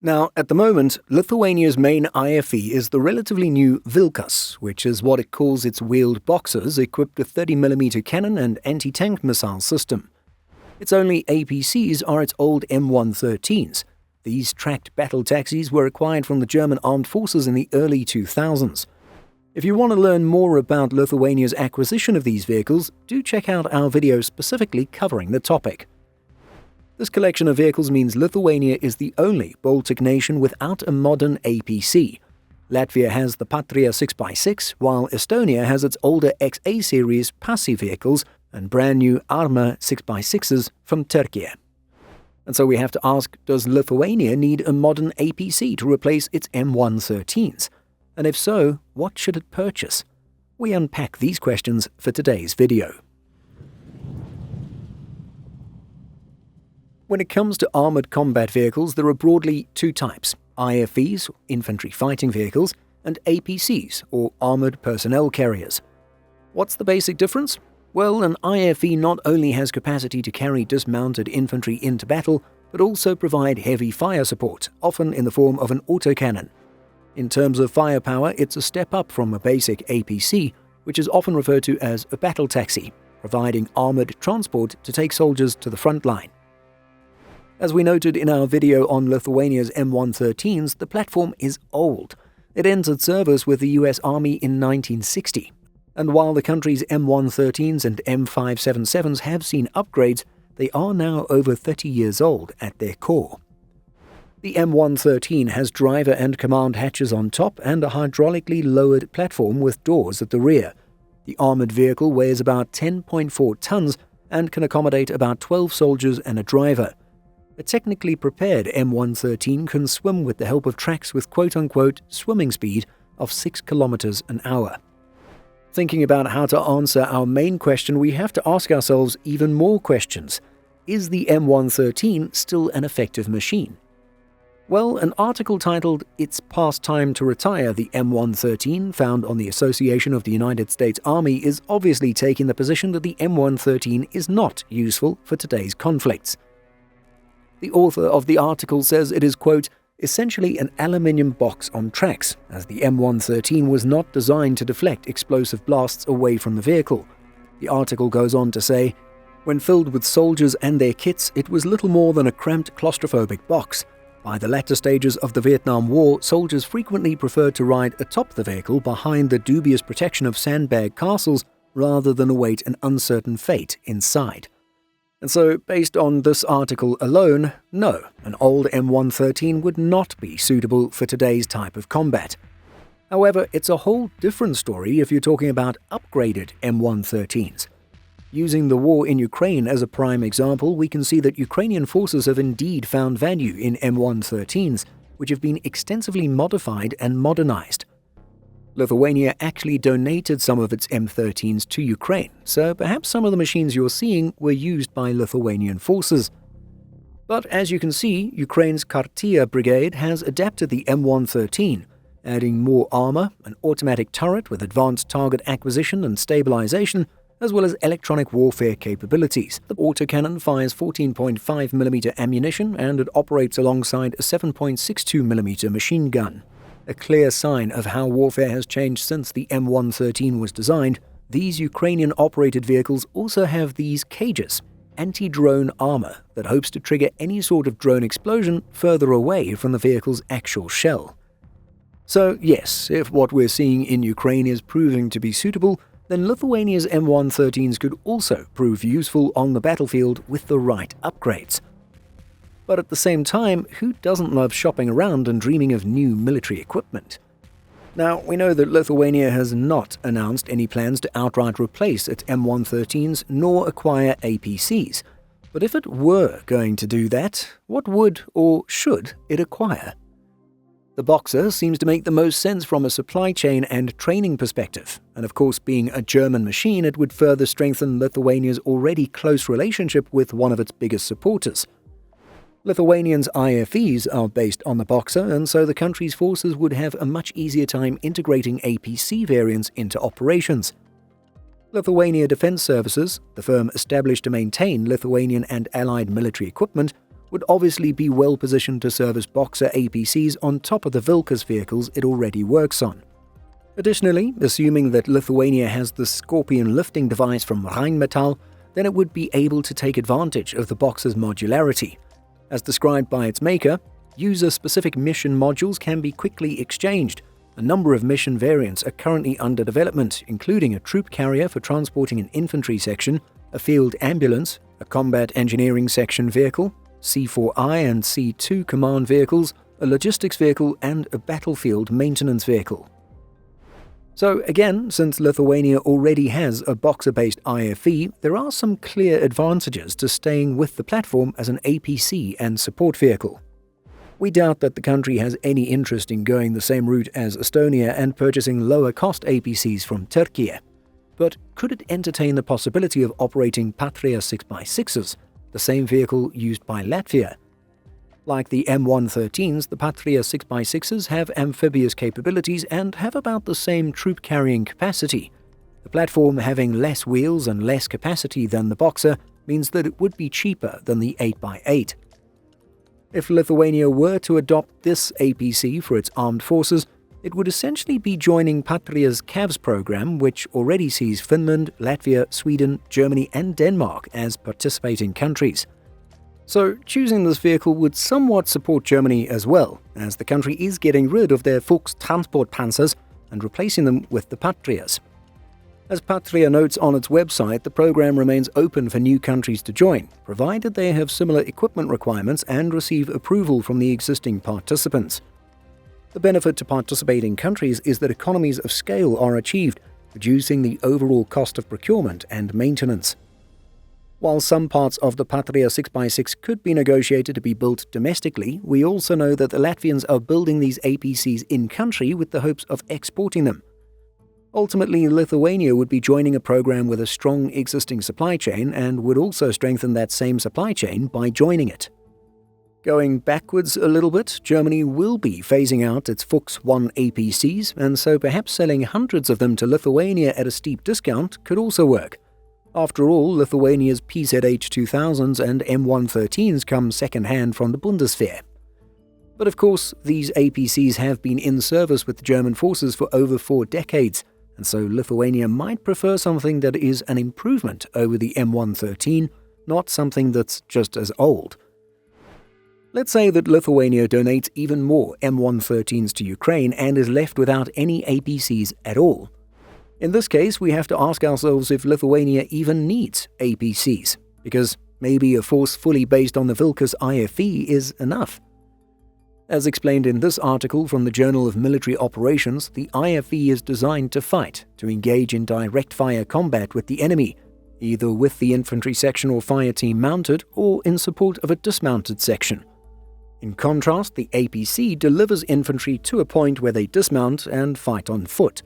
Now, at the moment, Lithuania's main IFV is the relatively new Vilkas, which is what it calls its wheeled boxers equipped with 30mm cannon and anti-tank missile system. Its only APCs are its old M113s. These tracked battle taxis were acquired from the German armed forces in the early 2000s. If you want to learn more about Lithuania's acquisition of these vehicles, do check out our video specifically covering the topic. This collection of vehicles means Lithuania is the only Baltic nation without a modern APC. Latvia has the Patria 6x6, while Estonia has its older XA series PASI vehicles and brand new Arma 6x6s from Turkey. And so we have to ask, does Lithuania need a modern APC to replace its M113s? And if so, what should it purchase? We unpack these questions for today's video. When it comes to armoured combat vehicles, there are broadly two types: IFVs, infantry fighting vehicles, and APCs, or armoured personnel carriers. What's the basic difference? Well, an IFV not only has capacity to carry dismounted infantry into battle, but also provide heavy fire support, often in the form of an autocannon. In terms of firepower, it's a step up from a basic APC, which is often referred to as a battle taxi, providing armoured transport to take soldiers to the front line. As we noted in our video on Lithuania's M113s, the platform is old. It entered service with the US Army in 1960. And while the country's M113s and M577s have seen upgrades, they are now over 30 years old at their core. The M113 has driver and command hatches on top and a hydraulically lowered platform with doors at the rear. The armoured vehicle weighs about 10.4 tons and can accommodate about 12 soldiers and a driver. A technically prepared M113 can swim with the help of tracks with quote-unquote swimming speed of 6 kilometers an hour. Thinking about how to answer our main question, we have to ask ourselves even more questions. Is the M113 still an effective machine? Well, an article titled "It's Past Time to Retire the M113" found on the Association of the United States Army is obviously taking the position that the M113 is not useful for today's conflicts. The author of the article says it is, quote, essentially an aluminium box on tracks, as the M113 was not designed to deflect explosive blasts away from the vehicle. The article goes on to say, when filled with soldiers and their kits, it was little more than a cramped claustrophobic box. By the latter stages of the Vietnam War, soldiers frequently preferred to ride atop the vehicle behind the dubious protection of sandbag castles rather than await an uncertain fate inside. And so, based on this article alone, no, an old M113 would not be suitable for today's type of combat. However, it's a whole different story if you're talking about upgraded M113s. Using the war in Ukraine as a prime example, we can see that Ukrainian forces have indeed found value in M113s, which have been extensively modified and modernized. Lithuania actually donated some of its M13s to Ukraine, so perhaps some of the machines you're seeing were used by Lithuanian forces. But as you can see, Ukraine's Patria brigade has adapted the M113, adding more armor, an automatic turret with advanced target acquisition and stabilization, as well as electronic warfare capabilities. The autocannon fires 14.5mm ammunition and it operates alongside a 7.62mm machine gun. A clear sign of how warfare has changed since the M113 was designed, these Ukrainian-operated vehicles also have these cages, anti-drone armor that hopes to trigger any sort of drone explosion further away from the vehicle's actual shell. So yes, if what we're seeing in Ukraine is proving to be suitable, then Lithuania's M113s could also prove useful on the battlefield with the right upgrades. But at the same time, who doesn't love shopping around and dreaming of new military equipment? Now, we know that Lithuania has not announced any plans to outright replace its M113s nor acquire APCs. But if it were going to do that, what would or should it acquire? The Boxer seems to make the most sense from a supply chain and training perspective, and of course being a German machine, it would further strengthen Lithuania's already close relationship with one of its biggest supporters. Lithuanians' IFVs are based on the Boxer, and so the country's forces would have a much easier time integrating APC variants into operations. Lithuania Defense Services, the firm established to maintain Lithuanian and allied military equipment, would obviously be well positioned to service Boxer APCs on top of the Vilkas vehicles it already works on. Additionally, assuming that Lithuania has the Scorpion lifting device from Rheinmetall, then it would be able to take advantage of the Boxer's modularity. As described by its maker, user-specific mission modules can be quickly exchanged. A number of mission variants are currently under development, including a troop carrier for transporting an infantry section, a field ambulance, a combat engineering section vehicle, C4I and C2 command vehicles, a logistics vehicle, and a battlefield maintenance vehicle. So again, since Lithuania already has a Boxer-based IFV, there are some clear advantages to staying with the platform as an APC and support vehicle. We doubt that the country has any interest in going the same route as Estonia and purchasing lower-cost APCs from Turkey. But could it entertain the possibility of operating Patria 6x6s, the same vehicle used by Latvia? Like the M113s, the Patria 6x6s have amphibious capabilities and have about the same troop-carrying capacity. The platform having less wheels and less capacity than the Boxer means that it would be cheaper than the 8x8. If Lithuania were to adopt this APC for its armed forces, it would essentially be joining Patria's CAVS program, which already sees Finland, Latvia, Sweden, Germany and Denmark as participating countries. So choosing this vehicle would somewhat support Germany as well, as the country is getting rid of their Fuchs Transportpanzers and replacing them with the Patrias. As Patria notes on its website, the program remains open for new countries to join, provided they have similar equipment requirements and receive approval from the existing participants. The benefit to participating countries is that economies of scale are achieved, reducing the overall cost of procurement and maintenance. While some parts of the Patria 6x6 could be negotiated to be built domestically, we also know that the Latvians are building these APCs in-country with the hopes of exporting them. Ultimately, Lithuania would be joining a program with a strong existing supply chain and would also strengthen that same supply chain by joining it. Going backwards a little bit, Germany will be phasing out its Fuchs 1 APCs, and so perhaps selling hundreds of them to Lithuania at a steep discount could also work. After all, Lithuania's PZH-2000s and M113s come second-hand from the Bundeswehr. But of course, these APCs have been in service with the German forces for over 4 decades, and so Lithuania might prefer something that is an improvement over the M113, not something that's just as old. Let's say that Lithuania donates even more M113s to Ukraine and is left without any APCs at all. In this case, we have to ask ourselves if Lithuania even needs APCs, because maybe a force fully based on the Vilkas IFV is enough. As explained in this article from the Journal of Military Operations, the IFV is designed to fight, to engage in direct fire combat with the enemy, either with the infantry section or fire team mounted, or in support of a dismounted section. In contrast, the APC delivers infantry to a point where they dismount and fight on foot.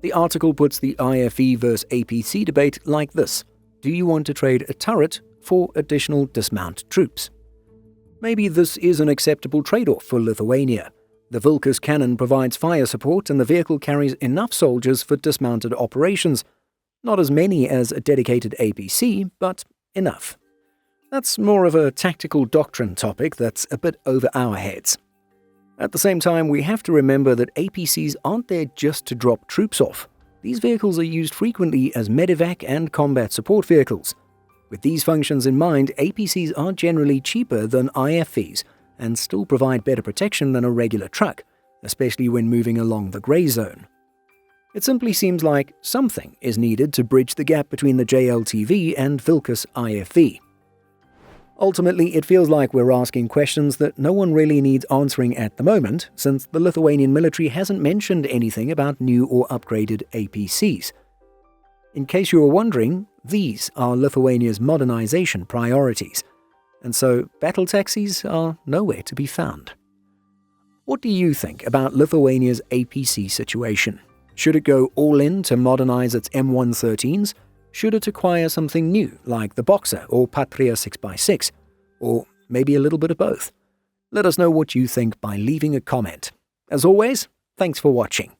The article puts the IFV vs APC debate like this: do you want to trade a turret for additional dismount troops? Maybe this is an acceptable trade-off for Lithuania. The Vilkas cannon provides fire support and the vehicle carries enough soldiers for dismounted operations. Not as many as a dedicated APC, but enough. That's more of a tactical doctrine topic that's a bit over our heads. At the same time, we have to remember that APCs aren't there just to drop troops off. These vehicles are used frequently as medevac and combat support vehicles. With these functions in mind, APCs are generally cheaper than IFVs and still provide better protection than a regular truck, especially when moving along the grey zone. It simply seems like something is needed to bridge the gap between the JLTV and Vilkas IFV. Ultimately, it feels like we're asking questions that no one really needs answering at the moment, since the Lithuanian military hasn't mentioned anything about new or upgraded APCs. In case you were wondering, these are Lithuania's modernization priorities, and so battle taxis are nowhere to be found. What do you think about Lithuania's APC situation? Should it go all in to modernize its M113s? Should it acquire something new, like the Boxer or Patria 6x6? Or maybe a little bit of both? Let us know what you think by leaving a comment. As always, thanks for watching.